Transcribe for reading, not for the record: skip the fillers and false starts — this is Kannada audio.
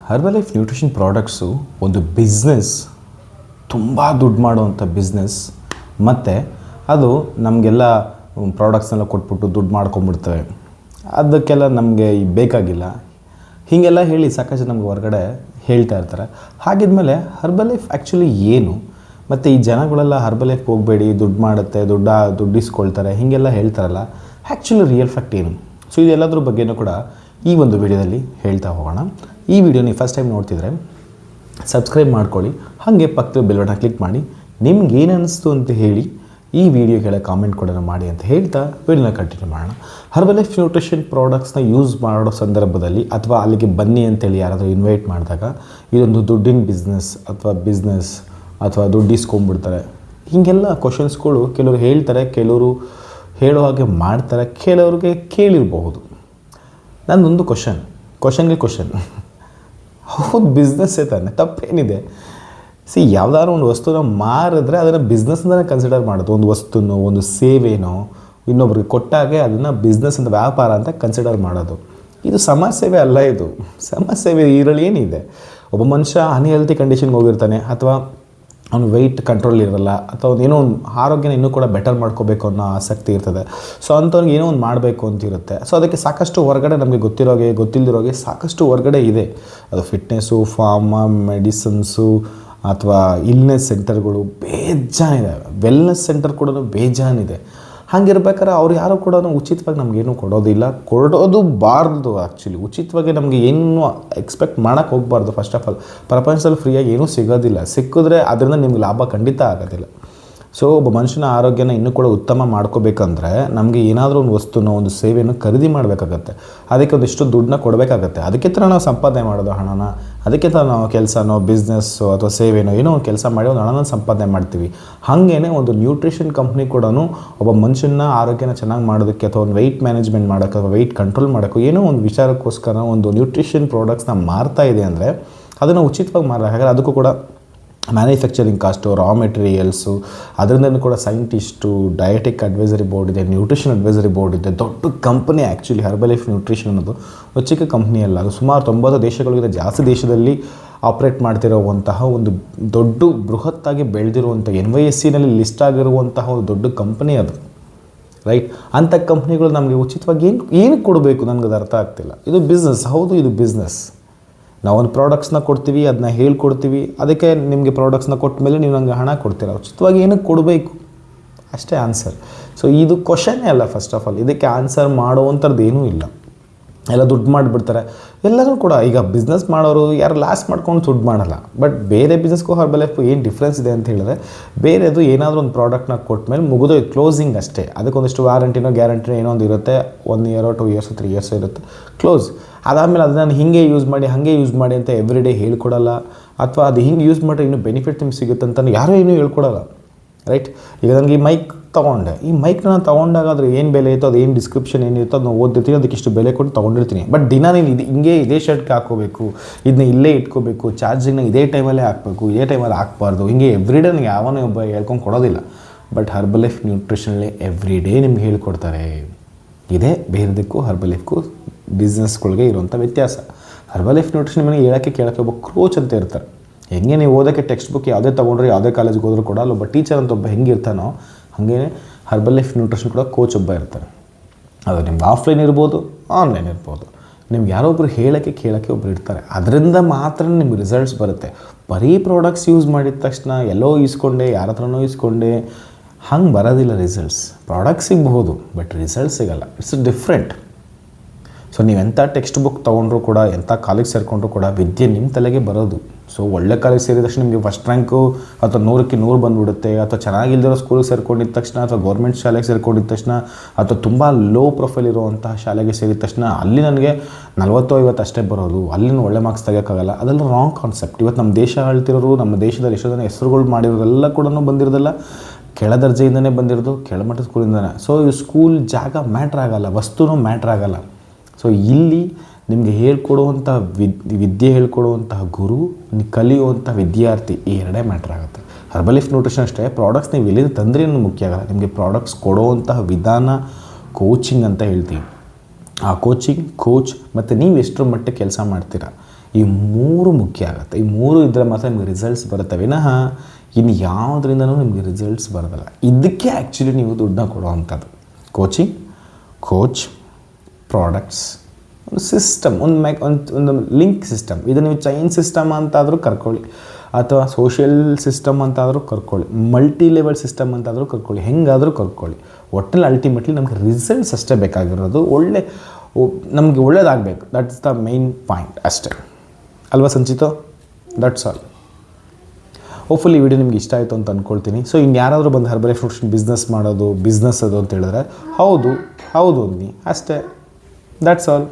ಹರ್ಬಲೈಫ್ ನ್ಯೂಟ್ರಿಷನ್ ಪ್ರಾಡಕ್ಟ್ಸು ಒಂದು ಬಿಸ್ನೆಸ್, ತುಂಬ ದುಡ್ಡು ಮಾಡುವಂಥ ಬಿಸ್ನೆಸ್. ಮತ್ತು ಅದು ನಮಗೆಲ್ಲ ಪ್ರಾಡಕ್ಟ್ಸ್ನೆಲ್ಲ ಕೊಟ್ಬಿಟ್ಟು ದುಡ್ಡು ಮಾಡ್ಕೊಂಬಿಡ್ತವೆ, ಅದಕ್ಕೆಲ್ಲ ನಮಗೆ ಬೇಕಾಗಿಲ್ಲ ಹೀಗೆಲ್ಲ ಹೇಳಿ ಸಾಕಷ್ಟು ಜನ ನಮ್ಗೆ ಹೊರಗಡೆ ಹೇಳ್ತಾ ಇರ್ತಾರೆ. ಹಾಗಿದ್ಮೇಲೆ ಹರ್ಬಲೈಫ್ ಆ್ಯಕ್ಚುಲಿ ಏನು, ಮತ್ತು ಈ ಜನಗಳೆಲ್ಲ ಹರ್ಬಲೈಫ್ಗೆ ಹೋಗಬೇಡಿ, ದುಡ್ಡು ಮಾಡುತ್ತೆ, ದುಡ್ಡಿಸ್ಕೊಳ್ತಾರೆ ಹೀಗೆಲ್ಲ ಹೇಳ್ತಾರಲ್ಲ, ಆ್ಯಕ್ಚುಲಿ ರಿಯಲ್ ಫ್ಯಾಕ್ಟ್ ಏನು? ಸೊ ಇದೆಲ್ಲದ್ರ ಬಗ್ಗೆಯೂ ಕೂಡ ಈ ಒಂದು ವಿಡಿಯೋದಲ್ಲಿ ಹೇಳ್ತಾ ಹೋಗೋಣ. ಈ ವಿಡಿಯೋ ನೀವು ಫಸ್ಟ್ ಟೈಮ್ ನೋಡ್ತಿದ್ರೆ ಸಬ್ಸ್ಕ್ರೈಬ್ ಮಾಡ್ಕೊಳ್ಳಿ, ಹಾಗೆ ಪಕ್ಕದ ಬೆಲ್ ಬಟನ್ ಕ್ಲಿಕ್ ಮಾಡಿ. ನಿಮ್ಗೆ ಏನು ಅನ್ನಿಸ್ತು ಅಂತ ಹೇಳಿ ಈ ವಿಡಿಯೋ ಕೆಳಗೆ ಕಾಮೆಂಟ್ ಕೂಡ ಮಾಡಿ ಅಂತ ಹೇಳ್ತಾ ವಿಡಿಯೋನ ಕಂಟಿನ್ಯೂ ಮಾಡೋಣ. ಹರ್ಬಲೈಫ್ ನ್ಯೂಟ್ರಿಷನ್ ಪ್ರಾಡಕ್ಟ್ಸ್ನ ಯೂಸ್ ಮಾಡೋ ಸಂದರ್ಭದಲ್ಲಿ ಅಥವಾ ಅಲ್ಲಿಗೆ ಬನ್ನಿ ಅಂತೇಳಿ ಯಾರಾದರೂ ಇನ್ವೈಟ್ ಮಾಡಿದಾಗ ಇದೊಂದು ದುಡ್ಡಿನ ಬಿಸ್ನೆಸ್ ಅಥವಾ ದುಡ್ಡು ಇಸ್ಕೊಂಡ್ಬಿಡ್ತಾರೆ ಹೀಗೆಲ್ಲ ಕ್ವಶನ್ಸ್ಗಳು ಕೆಲವರು ಹೇಳ್ತಾರೆ, ಕೆಲವರು ಹೇಳೋ ಹಾಗೆ ಮಾಡ್ತಾರೆ, ಕೆಲವ್ರಿಗೆ ಕೇಳಿರಬಹುದು. ನನ್ನೊಂದು ಕ್ವಶನ್ಗೆ ಹೌದು, ಬಿಸ್ನೆಸ್ಸೇ ತಾನೆ, ತಪ್ಪೇನಿದೆ? ಯಾವುದಾದ್ರು ಒಂದು ವಸ್ತುನ ಮಾರಿದ್ರೆ ಅದನ್ನು ಬಿಸ್ನೆಸ್ ಅಂತಲೇ ಕನ್ಸಿಡರ್ ಮಾಡೋದು. ಒಂದು ವಸ್ತುನೋ ಒಂದು ಸೇವೆನೋ ಇನ್ನೊಬ್ರಿಗೆ ಕೊಟ್ಟಾಗೆ ಅದನ್ನು ಬಿಸ್ನೆಸ್ ಅಂತ, ವ್ಯಾಪಾರ ಅಂತ ಕನ್ಸಿಡರ್ ಮಾಡೋದು. ಇದು ಸಮಾಜ ಸೇವೆ ಅಲ್ಲ. ಇದು ಸಮಾಜ ಸೇವೆ ಇದರಲ್ಲಿ ಏನಿದೆ? ಒಬ್ಬ ಮನುಷ್ಯ ಅನ್ಹೆಲ್ತಿ ಕಂಡೀಷನ್ಗೆ ಹೋಗಿರ್ತಾನೆ, ಅಥವಾ ಅವನು ವೆಯ್ಟ್ ಕಂಟ್ರೋಲ್ ಇರಲ್ಲ, ಅಥವಾ ಏನೋ ಒಂದು ಆರೋಗ್ಯನ ಇನ್ನೂ ಕೂಡ ಬೆಟರ್ ಮಾಡ್ಕೋಬೇಕು ಅನ್ನೋ ಆಸಕ್ತಿ ಇರ್ತದೆ. ಸೊ ಅಂಥವ್ರಿಗೆ ಏನೋ ಒಂದು ಮಾಡಬೇಕು ಅಂತಿರುತ್ತೆ. ಸೊ ಅದಕ್ಕೆ ಸಾಕಷ್ಟು ಹೊರಗಡೆ ನಮಗೆ ಗೊತ್ತಿಲ್ಲದಿರೋಗೆ ಸಾಕಷ್ಟು ಹೊರಗಡೆ ಇದೆ. ಅದು ಫಿಟ್ನೆಸ್ಸು, ಫಾರ್ಮಾ, ಮೆಡಿಸನ್ಸು ಅಥವಾ ಇಲ್ನೆಸ್ ಸೆಂಟರ್ಗಳು ಬೇಜಾನಿದೆ, ವೆಲ್ನೆಸ್ ಸೆಂಟರ್ ಕೂಡ ಬೇಜಾನಿದೆ. ಹಾಗಿರ್ಬೇಕಾದ್ರೆ ಅವ್ರು ಯಾರು ಕೂಡ ಉಚಿತವಾಗಿ ನಮಗೇನು ಕೊಡೋದು ಬಾರ್ದು. ಆ್ಯಕ್ಚುಲಿ ಉಚಿತವಾಗಿ ನಮಗೆ ಏನು ಎಕ್ಸ್ಪೆಕ್ಟ್ ಮಾಡೋಕ್ಕೆ ಹೋಗಬಾರ್ದು. ಫಸ್ಟ್ ಆಫ್ ಆಲ್ ಪ್ರಪಂಚದಲ್ಲಿ ಫ್ರೀಯಾಗಿ ಏನೂ ಸಿಗೋದಿಲ್ಲ. ಸಿಕ್ಕಿದ್ರೆ ಅದರಿಂದ ನಿಮ್ಗೆ ಲಾಭ ಖಂಡಿತ ಆಗೋದಿಲ್ಲ. ಸೊ ಒಬ್ಬ ಮನುಷ್ಯನ ಆರೋಗ್ಯನ ಇನ್ನೂ ಕೂಡ ಉತ್ತಮ ಮಾಡ್ಕೋಬೇಕಂದ್ರೆ ನಮಗೆ ಏನಾದರೂ ಒಂದು ವಸ್ತುನೋ ಒಂದು ಸೇವೆಯನ್ನು ಖರೀದಿ ಮಾಡಬೇಕಾಗತ್ತೆ. ಅದಕ್ಕೆ ಒಂದಿಷ್ಟು ದುಡ್ಡನ್ನ ಕೊಡಬೇಕಾಗತ್ತೆ. ಅದಕ್ಕೆ ಥರ ನಾವು ಸಂಪಾದನೆ ಮಾಡೋದು ಹಣನ, ಅದಕ್ಕೆ ಥರ ನಾವು ಕೆಲಸನೋ ಬಿಸ್ನೆಸ್ಸೋ ಅಥವಾ ಸೇವೆನೋ ಏನೋ ಒಂದು ಕೆಲಸ ಮಾಡಿ ಒಂದು ಹಣನ ಸಂಪಾದನೆ ಮಾಡ್ತೀವಿ. ಹಾಗೇ ಒಂದು ನ್ಯೂಟ್ರಿಷನ್ ಕಂಪ್ನಿ ಕೂಡ ಒಬ್ಬ ಮನುಷ್ಯನ ಆರೋಗ್ಯನ ಚೆನ್ನಾಗಿ ಮಾಡೋದಕ್ಕೆ ಅಥವಾ ಒಂದು ವೆಯ್ಟ್ ಮ್ಯಾನೇಜ್ಮೆಂಟ್ ಮಾಡೋಕ್ಕೆ ಅಥವಾ ವೆಯ್ಟ್ ಕಂಟ್ರೋಲ್ ಮಾಡೋಕ್ಕೋ ಏನೋ ಒಂದು ವಿಚಾರಕ್ಕೋಸ್ಕರ ಒಂದು ನ್ಯೂಟ್ರಿಷನ್ ಪ್ರಾಡಕ್ಟ್ಸ್ನ ಮಾರ್ತಾ ಇದೆ ಅಂದರೆ ಅದನ್ನು ಉಚಿತವಾಗಿ ಮಾರಬೇಕಾದ್ರೆ ಅದಕ್ಕೂ ಕೂಡ ಮ್ಯಾನುಫ್ಯಾಕ್ಚರಿಂಗ್ ಕಾಸ್ಟು, ರಾ ಮೆಟೀರಿಯಲ್ಸು, ಅದರಿಂದಲೂ ಕೂಡ ಸೈಂಟಿಸ್ಟು, ಡಯಟಿಕ್ ಅಡ್ವೈಸರಿ ಬೋರ್ಡ್ ಇದೆ, ನ್ಯೂಟ್ರಿಷನ್ ಅಡ್ವೈಸರಿ ಬೋರ್ಡ್ ಇದೆ. ದೊಡ್ಡ ಕಂಪನಿ ಆ್ಯಕ್ಚುಲಿ ಹರ್ಬಲೈಫ್ ನ್ಯೂಟ್ರಿಷನ್ ಅನ್ನೋದು ಚಿಕ್ಕ ಕಂಪ್ನಿ ಅಲ್ಲ. ಅದು ಸುಮಾರು 90 ದೇಶಗಳಿಗಿಂತ ಜಾಸ್ತಿ ದೇಶದಲ್ಲಿ ಆಪ್ರೇಟ್ ಮಾಡ್ತಿರುವಂತಹ ಒಂದು ದೊಡ್ಡ ಬೃಹತ್ತಾಗಿ ಬೆಳೆದಿರುವಂಥ NYSEನಲ್ಲಿ ಲಿಸ್ಟ್ ಆಗಿರುವಂತಹ ಒಂದು ದೊಡ್ಡ ಕಂಪನಿ ಅದು, ರೈಟ್? ಅಂಥ ಕಂಪ್ನಿಗಳು ನಮಗೆ ಉಚಿತವಾಗಿ ಏನಕ್ಕೆ ಕೊಡಬೇಕು? ನನಗೆ ಅದು ಅರ್ಥ ಆಗ್ತಿಲ್ಲ. ಇದು ಬಿಸ್ನೆಸ್, ಹೌದು, ಇದು ಬಿಸ್ನೆಸ್. ನಾವೊಂದು ಪ್ರಾಡಕ್ಟ್ಸ್ನ ಕೊಡ್ತೀವಿ, ಅದನ್ನ ಹೇಳ್ಕೊಡ್ತೀವಿ, ಅದಕ್ಕೆ ನಿಮಗೆ ಪ್ರಾಡಕ್ಟ್ಸ್ನ ಕೊಟ್ಟ ಮೇಲೆ ನೀವು ನನಗೆ ಹಣ ಕೊಡ್ತೀರ. ಉಚಿತವಾಗಿ ಏನಕ್ಕೆ ಕೊಡಬೇಕು? ಅಷ್ಟೇ ಆನ್ಸರ್. ಸೊ ಇದು ಕ್ವಶನ್ನೇ ಅಲ್ಲ. ಫಸ್ಟ್ ಆಫ್ ಆಲ್ ಇದಕ್ಕೆ ಆನ್ಸರ್ ಮಾಡುವಂಥದ್ದು ಏನೂ ಇಲ್ಲ. ಎಲ್ಲ ದುಡ್ಡು ಮಾಡಿಬಿಡ್ತಾರೆ ಎಲ್ಲರೂ ಕೂಡ. ಈಗ ಬಿಸ್ನೆಸ್ ಮಾಡೋರು ಯಾರು ಲಾಸ್ ಮಾಡ್ಕೊಂಡು ದುಡ್ಡು ಮಾಡಲ್ಲ. ಬಟ್ ಬೇರೆ ಬಿಸ್ನೆಸ್ಗೂ ಹರ್ಬಲೈಫ್ಗೂ ಏನು ಡಿಫ್ರೆನ್ಸ್ ಇದೆ ಅಂತ ಹೇಳಿದ್ರೆ, ಬೇರೆದು ಏನಾದರೂ ಒಂದು ಪ್ರಾಡಕ್ಟ್ನ ಕೊಟ್ಟ ಮೇಲೆ ಮುಗಿದು ಕ್ಲೋಸಿಂಗ್ ಅಷ್ಟೇ. ಅದಕ್ಕೊಂದಿಷ್ಟು ವಾರಂಟಿನೋ ಗ್ಯಾರಂಟಿನೋ ಏನೋ ಒಂದು ಇರುತ್ತೆ. 1 ಇಯರ್ 2 ಇಯರ್ಸ್ 3 ಇಯರ್ಸ್ ಇರುತ್ತೆ, ಕ್ಲೋಸ್. ಅದಾದಮೇಲೆ ಅದನ್ನು ಹಿಂಗೆ ಯೂಸ್ ಮಾಡಿ ಅಂತ ಎವ್ರಿ ಡೇ ಹೇಳ್ಕೊಡಲ್ಲ. ಅಥವಾ ಅದು ಹಿಂಗೆ ಯೂಸ್ ಮಾಡಿದ್ರೆ ಇನ್ನೂ ಬೆನಿಫಿಟ್ ನಿಮ್ಗೆ ಸಿಗುತ್ತೆ ಅಂತ ಯಾರೂ ಏನೂ ಹೇಳ್ಕೊಡಲ್ಲ, ರೈಟ್? ಈಗ ನನಗೆ ಈ ಮೈಕ್ ತೊಗೊಂಡೆ, ಈ ಮೈಕ್ನ ತೊಗೊಂಡಾಗ ಅದ್ರ ಏನು ಬೆಲೆ ಇತ್ತು, ಅದು ಏನು ಡಿಸ್ಕ್ರಿಪ್ಷನ್ ಏನಿರುತ್ತೋ ಅದನ್ನ ಓದಿರ್ತೀನಿ, ಅದಕ್ಕೆ ಇಷ್ಟು ಬೆಲೆ ಕೊಟ್ಟು ತೊಗೊಂಡಿರ್ತೀನಿ. ಬಟ್ ದಿನ ನೀನು ಇದೇ ಶರ್ಟ್ಗೆ ಹಾಕ್ಕೋಬೇಕು, ಇದನ್ನ ಇಲ್ಲೇ ಇಟ್ಕೋಬೇಕು, ಚಾರ್ಜಿಂಗ್ನ ಇದೇ ಟೈಮಲ್ಲೇ ಹಾಕಬೇಕು, ಇದೇ ಟೈಮಲ್ಲಿ ಹಾಕ್ಬಾರ್ದು, ಹಿಂಗೆ ಎವ್ರಿ ಡೇ ನನಗೆ ಯಾವನೋ ಒಬ್ಬ ಹೇಳ್ಕೊಂಡು ಕೊಡೋದಿಲ್ಲ. ಬಟ್ ಹರ್ಬಲೈಫ್ ನ್ಯೂಟ್ರಿಷನಲ್ಲಿ ಎವ್ರಿ ಡೇ ನಿಮ್ಗೆ ಹೇಳ್ಕೊಡ್ತಾರೆ. ಇದೇ ಬೇರೆದಕ್ಕೂ ಹರ್ಬಲೈಫ್ಗೂ ಬಿಸ್ನೆಸ್ಗಳಿಗೆ ಇರುವಂಥ ವ್ಯತ್ಯಾಸ. ಹರ್ಬಲೈಫ್ ನ್ಯೂಟ್ರಿಷನ್ ಮನೆಗೆ ಕೇಳೋಕ್ಕೆ ಒಬ್ಬ ಕೋಚ್ ಅಂತ ಇರ್ತಾರೆ. ಹೆಂಗೆ ನೀವು ಓದೋಕ್ಕೆ ಟೆಕ್ಸ್ಟ್ ಬುಕ್ ಯಾವುದೇ ತೊಗೊಂಡ್ರೆ ಯಾವುದೇ ಕಾಲೇಜ್ಗೆ ಹೋದರೂ ಕೂಡ ಅಲ್ಲೊಬ್ಬ ಟೀಚರ್ ಅಂತ ಒಬ್ಬ ಹೆಂಗಿರ್ತಾನೋ ಹಾಗೇ ಹರ್ಬಲೈಫ್ ನ್ಯೂಟ್ರಿಷನ್ ಕೂಡ ಕೋಚ್ ಒಬ್ಬ ಇರ್ತಾರೆ. ಅದು ನಿಮ್ಗೆ ಆಫ್ಲೈನ್ ಇರ್ಬೋದು, ಆನ್ಲೈನ್ ಇರ್ಬೋದು. ನಿಮ್ಗೆ ಯಾರೋ ಒಬ್ಬರು ಕೇಳೋಕ್ಕೆ ಒಬ್ರು ಇರ್ತಾರೆ. ಅದರಿಂದ ಮಾತ್ರ ನಿಮ್ಗೆ ರಿಸಲ್ಟ್ಸ್ ಬರುತ್ತೆ. ಬರೀ ಪ್ರಾಡಕ್ಟ್ಸ್ ಯೂಸ್ ಮಾಡಿದ ತಕ್ಷಣ ಎಲ್ಲೋ ಇಸ್ಕೊಂಡೆ, ಯಾರ ಹತ್ರನೋ ಇಸ್ಕೊಂಡೆ, ಹಂಗೆ ಬರೋದಿಲ್ಲ ರಿಸಲ್ಟ್ಸ್. ಪ್ರಾಡಕ್ಟ್ ಸಿಗ್ಬಹುದು, ಬಟ್ ರಿಸಲ್ಟ್ ಸಿಗೋಲ್ಲ. It's different. ಸೊ ನೀವು ಎಂಥ ಟೆಕ್ಸ್ಟ್ ಬುಕ್ ತೊಗೊಂಡ್ರೂ ಕೂಡ, ಎಂಥ ಕಾಲೇಜ್ ಸೇರಿಕೊಂಡ್ರೂ ಕೂಡ ವಿದ್ಯೆ ನಿಮ್ಮ ತಲೆಗೆ ಬರೋದು. ಸೊ ಒಳ್ಳೆ ಕಾಲೇಜ್ ಸೇರಿದ ತಕ್ಷಣ ನಿಮಗೆ ಫಸ್ಟ್ ರ್ಯಾಂಕು ಅಥವಾ 100ಕ್ಕೆ 100 ಬಂದುಬಿಡುತ್ತೆ. ಅಥವಾ ಚೆನ್ನಾಗಿಲ್ದಿರೋ ಸ್ಕೂಲಿಗೆ ಸೇರ್ಕೊಂಡಿದ್ದ ತಕ್ಷಣ, ಅಥವಾ ಗೌರ್ಮೆಂಟ್ ಶಾಲೆಗೆ ಸೇರ್ಕೊಂಡಿದ್ದ ತಕ್ಷಣ, ಅಥವಾ ತುಂಬ ಲೋ ಪ್ರೊಫೈಲ್ ಇರುವಂತಹ ಶಾಲೆಗೆ ಸೇರಿದ ತಕ್ಷಣ ಅಲ್ಲಿ ನನಗೆ 40-50 ಅಷ್ಟೇ ಬರೋದು, ಅಲ್ಲಿ ಒಳ್ಳೆ ಮಾರ್ಕ್ಸ್ ತೆಗೋಕ್ಕಾಗಲ್ಲ. ಅದೆಲ್ಲ ರಾಂಗ್ ಕಾನ್ಸೆಪ್ಟ್. ಇವತ್ತು ನಮ್ಮ ದೇಶ ಆಳ್ತಿರೋರು, ನಮ್ಮ ದೇಶದಲ್ಲಿ ಎಷ್ಟೋ ಜನ ಹೆಸರುಗಳು ಮಾಡಿರೋರೆಲ್ಲ ಕೂಡ ಬಂದಿರೋದಲ್ಲ ಕೆಳ ದರ್ಜೆಯಿಂದನೇ ಬಂದಿರೋದು, ಕೆಳಮಟ್ಟದ ಸ್ಕೂಲಿಂದನೇ. ಸೊ ಈ ಸ್ಕೂಲ್ ಜಾಗ ಮ್ಯಾಟ್ರ್ ಆಗೋಲ್ಲ, ವಸ್ತುನೂ ಮ್ಯಾಟ್ರ್ ಆಗೋಲ್ಲ. ಸೊ ಇಲ್ಲಿ ನಿಮಗೆ ಹೇಳ್ಕೊಡುವಂಥ ವಿದ್ಯೆ ಹೇಳ್ಕೊಡುವಂತಹ ಗುರು, ಕಲಿಯುವಂಥ ವಿದ್ಯಾರ್ಥಿ, ಈ ಎರಡೇ ಮ್ಯಾಟ್ರ್ ಆಗುತ್ತೆ. ಹರ್ಬಲೈಫ್ ನ್ಯೂಟ್ರಿಷನ್ ಅಷ್ಟೇ. ಪ್ರಾಡಕ್ಟ್ಸ್ ನೀವು ಎಲ್ಲಿಂದ ತಂದ್ರೆ ಏನು ಮುಖ್ಯ ಆಗಲ್ಲ. ನಿಮಗೆ ಪ್ರಾಡಕ್ಟ್ಸ್ ಕೊಡುವಂತಹ ವಿಧಾನ ಕೋಚಿಂಗ್ ಅಂತ ಹೇಳ್ತೀವಿ. ಆ ಕೋಚಿಂಗ್, ಕೋಚ್ ಮತ್ತು ನೀವು ಎಷ್ಟರ ಮಟ್ಟಿಗೆ ಕೆಲಸ ಮಾಡ್ತೀರಾ, ಈ 3 ಮುಖ್ಯ ಆಗುತ್ತೆ. ಈ 3 ಇದ್ದರೆ ಮಾತ್ರ ನಿಮಗೆ ರಿಸಲ್ಟ್ಸ್ ಬರುತ್ತೆ ವಿನಃ ಇನ್ನು ಯಾವುದರಿಂದನೂ ನಿಮಗೆ ರಿಸಲ್ಟ್ಸ್ ಬರೋದಿಲ್ಲ. ಇದಕ್ಕೆ ಆ್ಯಕ್ಚುಲಿ ನೀವು ದುಡ್ಡನ್ನ ಕೊಡೋವಂಥದ್ದು. ಕೋಚಿಂಗ್, ಕೋಚ್, ಪ್ರಾಡಕ್ಟ್ಸ್, ಒಂದು ಸಿಸ್ಟಮ್, ಒಂದು ಲಿಂಕ್ ಸಿಸ್ಟಮ್. ಇದು ನೀವು ಚೈನ್ ಸಿಸ್ಟಮ್ ಅಂತಾದರೂ ಕರ್ಕೊಳ್ಳಿ, ಅಥವಾ ಸೋಷಿಯಲ್ ಸಿಸ್ಟಮ್ ಅಂತಾದರೂ ಕರ್ಕೊಳ್ಳಿ, ಮಲ್ಟಿ ಲೆವೆಲ್ ಸಿಸ್ಟಮ್ ಅಂತಾದರೂ ಕರ್ಕೊಳ್ಳಿ, ಹೆಂಗಾದರೂ ಕರ್ಕೊಳ್ಳಿ. ಒಟ್ಟಿನಲ್ಲಿ ಅಲ್ಟಿಮೇಟ್ಲಿ ನಮಗೆ ರಿಸಲ್ಟ್ಸ್ ಅಷ್ಟೇ ಬೇಕಾಗಿರೋದು. ನಮಗೆ ಒಳ್ಳೇದಾಗಬೇಕು. ದಟ್ಸ್ ದ ಮೈನ್ ಪಾಯಿಂಟ್ ಅಷ್ಟೇ ಅಲ್ವಾ ಸಂಚಿತು? That's all. ಹೋಪ್ಫುಲಿ ಈ ವಿಡಿಯೋ ನಿಮ್ಗೆ ಇಷ್ಟ ಆಯಿತು ಅಂತ ಅಂದ್ಕೊಳ್ತೀನಿ. ಸೊ ಇನ್ನು ಯಾರಾದರೂ ಬಂದು ಹರ್ಬಲ್ ಫ್ರೂಟ್ಸ್ ಬಿಸ್ನೆಸ್ ಮಾಡೋದು ಬಿಸ್ನೆಸ್ ಅದು ಅಂತ ಹೇಳಿದ್ರೆ ಹೌದು ಅನ್ನಿ ಅಷ್ಟೇ. That's all.